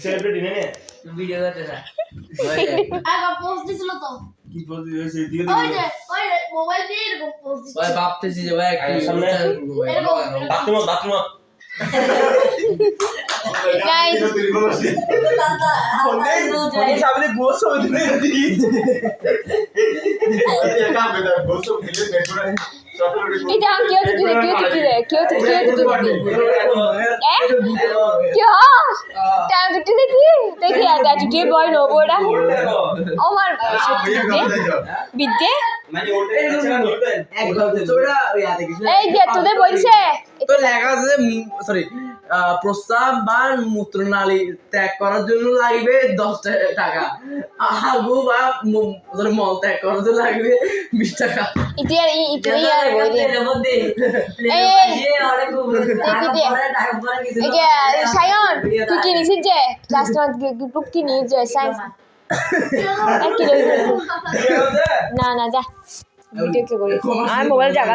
Celebrity নে video করতে না আগে পোস্ট দিছিল তো কি বলতে হইছে দিকে ওই মোবাইল দিয়ে এরকম পোস্ট দিছিল ভাই ভাবতেছি যে ভাই একটা সামনে বাথরুম Guys. ফোনে সামনে গোস হইতে দি এটা কেউ তো क्या टाइम तो देखी आता है बॉय नो बोड़ा ओ मार বিদ্যে মানে ওটা একদম তোরা ইয়াতে কিছু এই যে তোদের বলছে তো লেখা আছে সরি প্রস্তাব বা মূত্রনালী ত্যাগ করার জন্য লাগবে 10 টাকা আগু বা মল ত্যাগ করার জন্য লাগবে 20 টাকা ইতি আর বই দে এই যে সায়ন তুই কি নিছিস যে ক্লাস গ্রুপ কি নিয়ে যে সায়েন্স না যা ভিডিও কে করি আর মোবাইল জায়গা